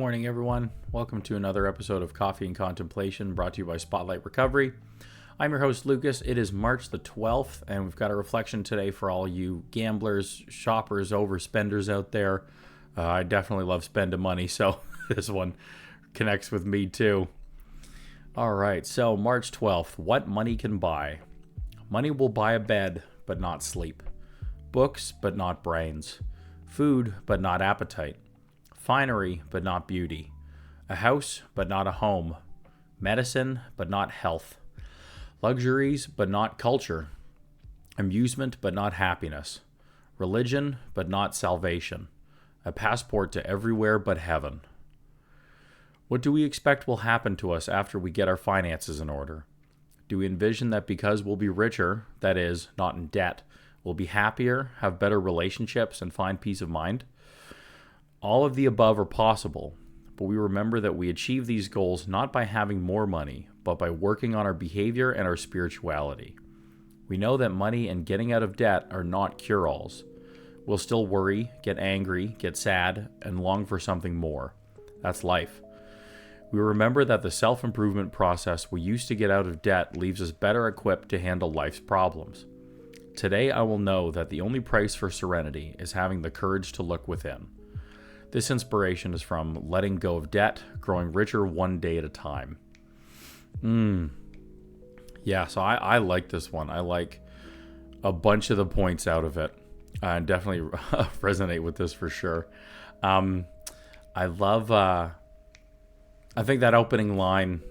morning, everyone. Welcome to another episode of Coffee and Contemplation, brought to you by Spotlight Recovery. I'm your host, Lucas. It is March the 12th, and we've got a reflection today for all you gamblers, shoppers, overspenders out there. I definitely love spending money, so this one connects with me too. All right, so March 12th, what money can buy? Money will buy a bed, but not sleep. Books, but not brains. Food, but not appetite. Finery, but not beauty. A house, but not a home. Medicine, but not health. Luxuries, but not culture. Amusement, but not happiness. Religion, but not salvation. A passport to everywhere but heaven. What do we expect will happen to us after we get our finances in order? Do we envision that because we'll be richer, that is, not in debt, we'll be happier, have better relationships, and find peace of mind? All of the above are possible, but we remember that we achieve these goals not by having more money, but by working on our behavior and our spirituality. We know that money and getting out of debt are not cure-alls. We'll still worry, get angry, get sad, and long for something more. That's life. We remember that the self-improvement process we use to get out of debt leaves us better equipped to handle life's problems. Today I will know that the only price for serenity is having the courage to look within. This inspiration is from Letting Go of Debt, Growing Richer One Day at a Time. Yeah, so I like this one. I like a bunch of the points out of it. I definitely resonate with this for sure. I love, I think that opening line,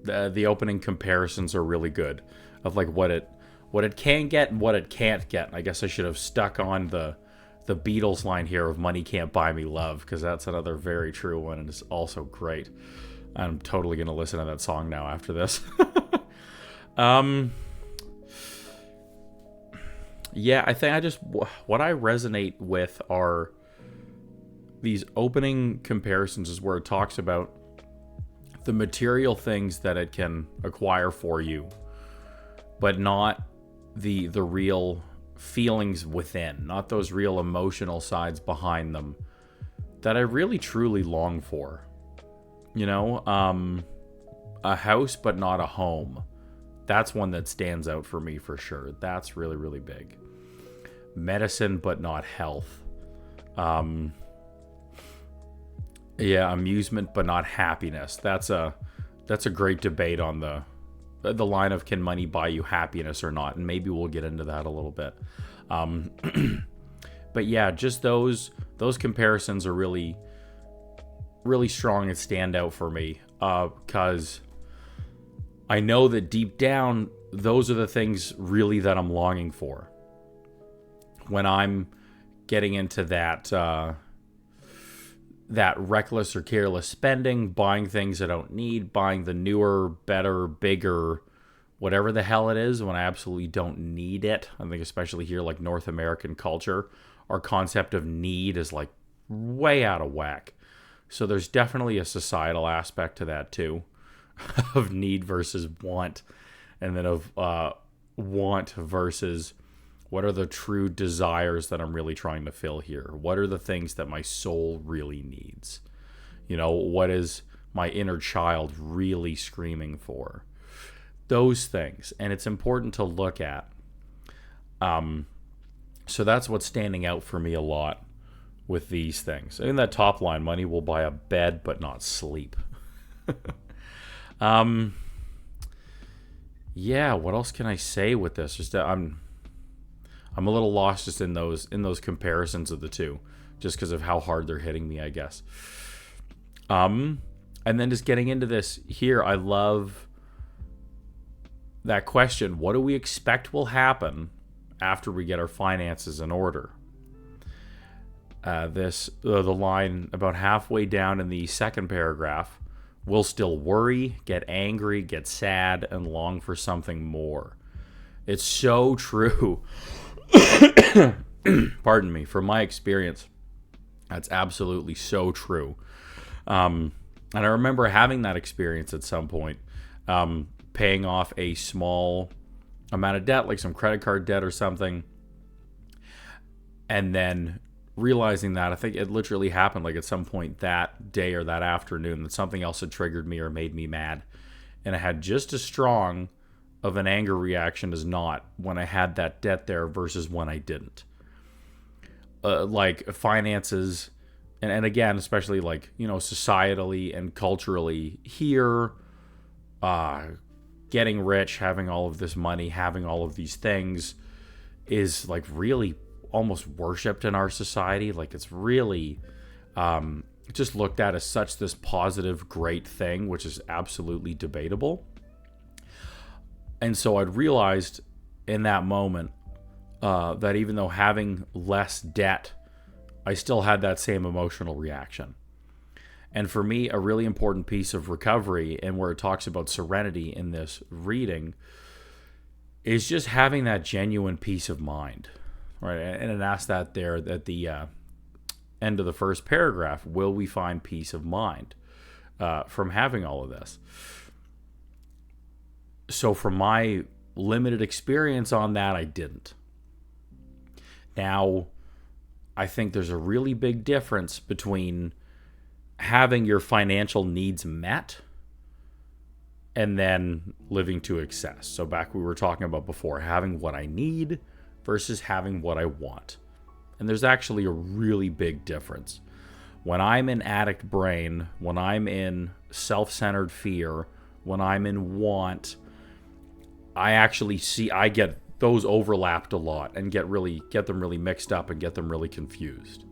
the opening comparisons are really good of like what it can get and what it can't get. I guess I should have stuck on the Beatles line here of money can't buy me love, because that's another very true one and it's also great. I'm totally going to listen to that song now after this. Yeah, I think what I resonate with are these opening comparisons is where it talks about the material things that it can acquire for you, but not the real feelings within, not those real emotional sides behind them that I really truly long for. You know, a house but not a home. That's one that stands out for me for sure. That's really, really big. Medicine but not health. Yeah, amusement but not happiness. That's a great debate on the line of can money buy you happiness or not, and maybe we'll get into that a little bit. But yeah, just those comparisons are really, really strong and stand out for me, because I know that deep down, those are the things really that I'm longing for. When I'm getting into that reckless or careless spending, buying things I don't need, buying the newer, better, bigger, whatever the hell it is, when I absolutely don't need it. I think especially here, like North American culture, our concept of need is like way out of whack. So there's definitely a societal aspect to that too, of need versus want, and then of want versus what are the true desires that I'm really trying to fill here? What are the things that my soul really needs? You know, what is my inner child really screaming for? Those things. And it's important to look at. So that's what's standing out for me a lot with these things. In that top line, money will buy a bed but not sleep. Yeah, what else can I say with this? Just I'm a little lost just in those comparisons of the two, just because of how hard they're hitting me, I guess. And then just getting into this here, I love that question. What do we expect will happen after we get our finances in order? The line about halfway down in the second paragraph, we'll still worry, get angry, get sad, and long for something more. It's so true. Pardon me, from my experience, that's absolutely so true. And I remember having that experience at some point, paying off a small amount of debt, like some credit card debt or something, and then realizing that, I think it literally happened like at some point that day or that afternoon that something else had triggered me or made me mad. And I had just as strong of an anger reaction as not when I had that debt there versus when I didn't. Like finances, and again, especially like, societally and culturally here, getting rich, having all of this money, having all of these things is like really almost worshipped in our society. Like it's really just looked at as such this positive, great thing, which is absolutely debatable. And so I'd realized in that moment that even though having less debt, I still had that same emotional reaction. And for me, a really important piece of recovery, and where it talks about serenity in this reading, is just having that genuine peace of mind, right? And it asks that there at the end of the first paragraph: will we find peace of mind from having all of this? So from my limited experience on that, I didn't. Now, I think there's a really big difference between having your financial needs met and then living to excess. So back we were talking about before, having what I need versus having what I want. And there's actually a really big difference. When I'm in addict brain, when I'm in self-centered fear, when I'm in want, I get those overlapped a lot and get them really mixed up and get them really confused.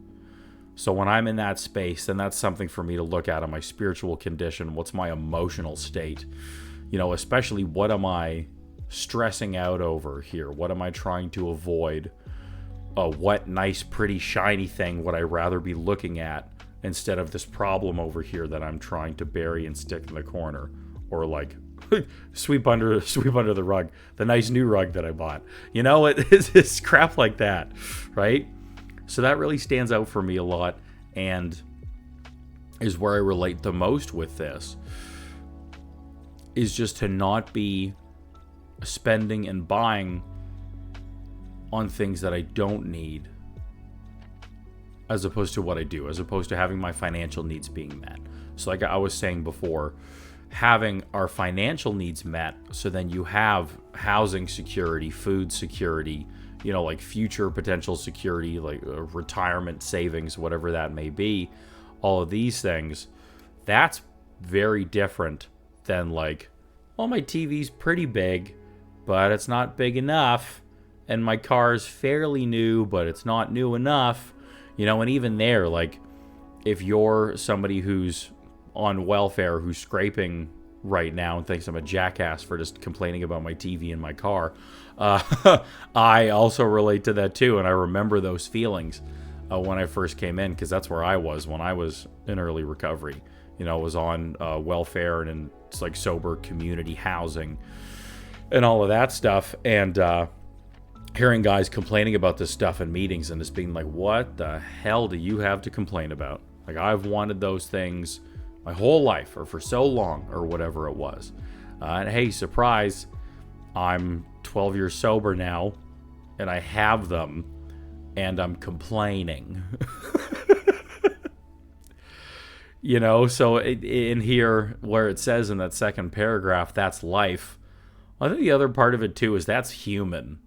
So when I'm in that space, then that's something for me to look at on my spiritual condition. What's my emotional state? Especially what am I stressing out over here? What am I trying to avoid? What nice, pretty, shiny thing would I rather be looking at instead of this problem over here that I'm trying to bury and stick in the corner? Or like sweep under the rug, the nice new rug that I bought. It's crap like that, right? So that really stands out for me a lot and is where I relate the most with this, is just to not be spending and buying on things that I don't need as opposed to what I do, as opposed to having my financial needs being met. So like I was saying before, having our financial needs met, so then you have housing security, food security, like future potential security, like retirement savings, whatever that may be, all of these things, that's very different than like, well, my TV's pretty big, but it's not big enough, and my car's fairly new, but it's not new enough, and even there, like, if you're somebody who's on welfare, who's scraping right now and thinks I'm a jackass for just complaining about my TV in my car, I also relate to that too, and I remember those feelings when I first came in, because that's where I was when I was in early recovery. I was on welfare and in like sober community housing and all of that stuff, and hearing guys complaining about this stuff in meetings and just being like, what the hell do you have to complain about? Like, I've wanted those things my whole life, or for so long, or whatever it was. And hey, surprise, I'm 12 years sober now, and I have them, and I'm complaining. So in here, where it says in that second paragraph, that's life, I think the other part of it too is that's human.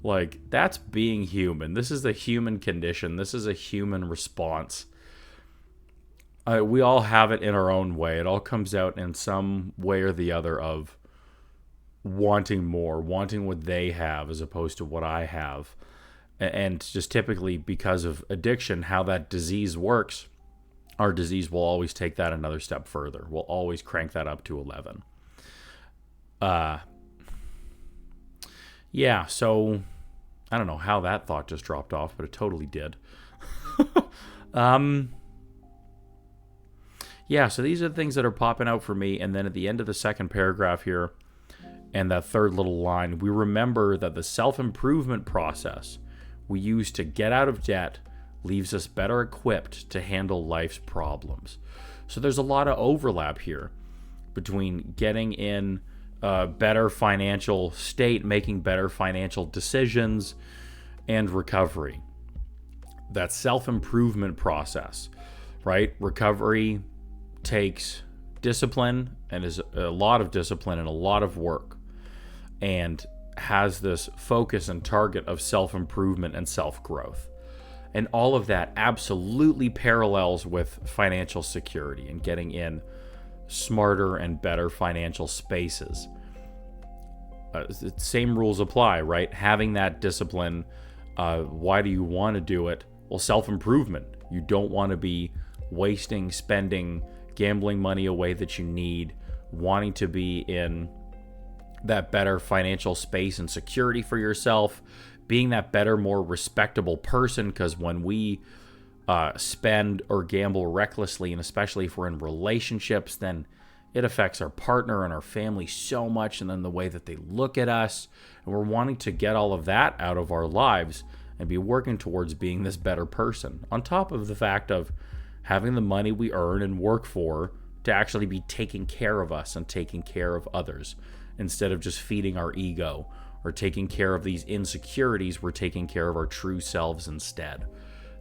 Like, that's being human. This is the human condition. This is a human response. We all have it in our own way. It all comes out in some way or the other of wanting more, wanting what they have as opposed to what I have. And just typically because of addiction, how that disease works, our disease will always take that another step further. We'll always crank that up to 11. Yeah, so I don't know how that thought just dropped off, but it totally did. Yeah, so these are the things that are popping out for me. And then at the end of the second paragraph here, and that third little line, we remember that the self-improvement process we use to get out of debt leaves us better equipped to handle life's problems. So there's a lot of overlap here between getting in a better financial state, making better financial decisions, and recovery. that self-improvement process, right? Recovery takes discipline and is a lot of discipline and a lot of work, and has this focus and target of self-improvement and self-growth. And all of that absolutely parallels with financial security and getting in smarter and better financial spaces. The same rules apply, right? Having that discipline. Why do you want to do it? Well, self-improvement. You don't want to be wasting, spending, gambling money away that you need, wanting to be in that better financial space and security for yourself, being that better, more respectable person. Because when we spend or gamble recklessly, and especially if we're in relationships, then it affects our partner and our family so much, and then the way that they look at us. And we're wanting to get all of that out of our lives and be working towards being this better person, on top of the fact of having the money we earn and work for to actually be taking care of us and taking care of others, instead of just feeding our ego or taking care of these insecurities. We're taking care of our true selves instead.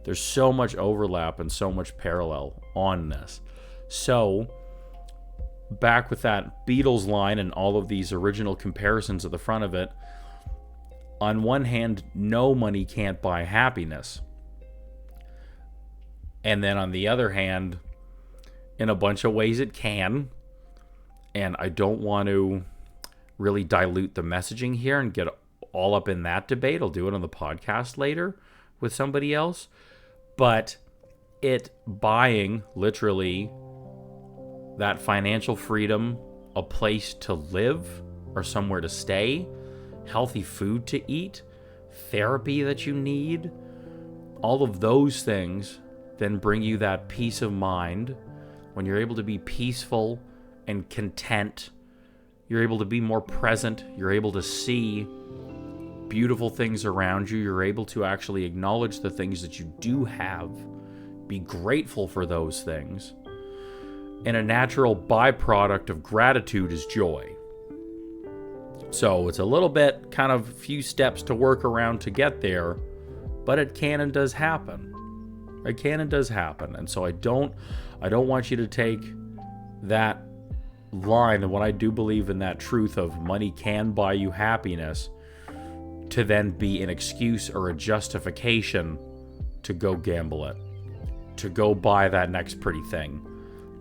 There's so much overlap and so much parallel on this. So back with that Beatles line and all of these original comparisons at the front of it, on one hand, no money can't buy happiness. And then on the other hand, in a bunch of ways it can. And I don't want to really dilute the messaging here and get all up in that debate. I'll do it on the podcast later with somebody else. But it buying, literally, that financial freedom, a place to live or somewhere to stay, healthy food to eat, therapy that you need, all of those things then bring you that peace of mind. When you're able to be peaceful and content, you're able to be more present, you're able to see beautiful things around you, you're able to actually acknowledge the things that you do have, be grateful for those things. And a natural byproduct of gratitude is joy. So it's a little bit, kind of few steps to work around to get there, but it can and does happen. It can and does happen. And so I don't want you to take that line, and what I do believe in, that truth of money can buy you happiness, to then be an excuse or a justification to go gamble it, to go buy that next pretty thing,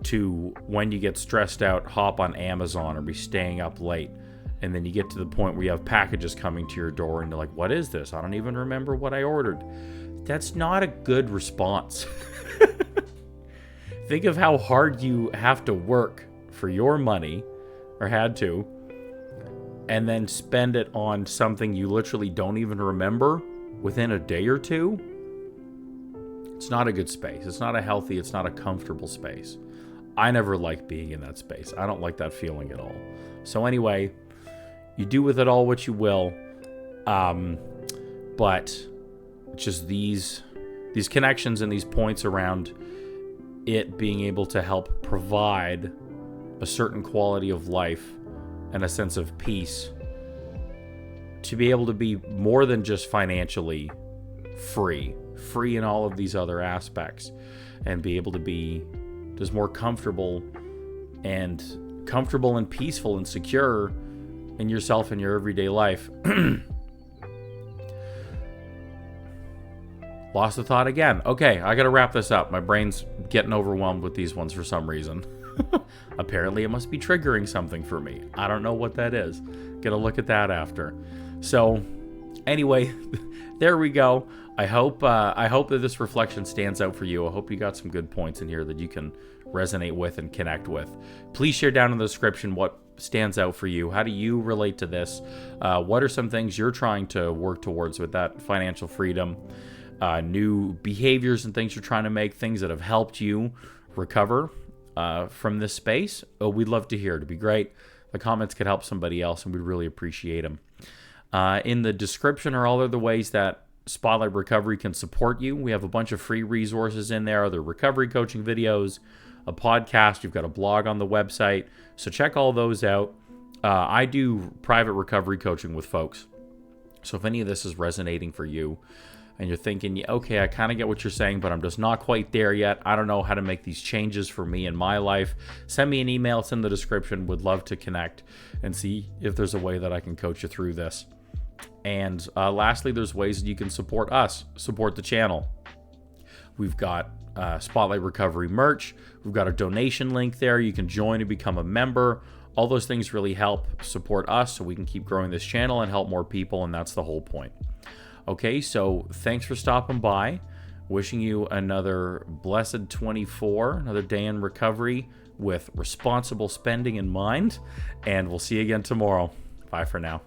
to, when you get stressed out, hop on Amazon or be staying up late. And then you get to the point where you have packages coming to your door and you're like, what is this? I don't even remember what I ordered. That's not a good response. Think of how hard you have to work for your money, or had to, and then spend it on something you literally don't even remember within a day or two. It's not a good space. It's not a healthy, it's not a comfortable space. I never like being in that space. I don't like that feeling at all. So anyway, you do with it all what you will. But just these connections and these points around it being able to help provide a certain quality of life and a sense of peace, to be able to be more than just financially free in all of these other aspects, and be able to be just more comfortable and peaceful and secure in yourself and your everyday life. Lost the thought again. Okay, I gotta wrap this up. My brain's getting overwhelmed with these ones for some reason. Apparently it must be triggering something for me. I don't know what that is. Gonna look at that after. So anyway, there we go. I hope that this reflection stands out for you. I hope you got some good points in here that you can resonate with and connect with. Please share down in the description what stands out for you. How do you relate to this? What are some things you're trying to work towards with that financial freedom? New behaviors and things you're trying to make, things that have helped you recover from this space. We'd love to hear. It'd be great. The comments could help somebody else, and we'd really appreciate them. In the description are all of the ways that Spotlight Recovery can support you. We have a bunch of free resources in there, other recovery coaching videos, a podcast. You've got a blog on the website. So check all those out. I do private recovery coaching with folks. So if any of this is resonating for you, and you're thinking, "Yeah, okay, I kind of get what you're saying, but I'm just not quite there yet. I don't know how to make these changes for me in my life," send me an email. It's in the description. Would love to connect and see if there's a way that I can coach you through this. And lastly, there's ways that you can support us, support the channel. We've got Spotlight Recovery merch. We've got a donation link there. You can join and become a member. All those things really help support us so we can keep growing this channel and help more people, and that's the whole point. Okay, so thanks for stopping by. Wishing you another blessed 24, another day in recovery with responsible spending in mind, and we'll see you again tomorrow. Bye for now.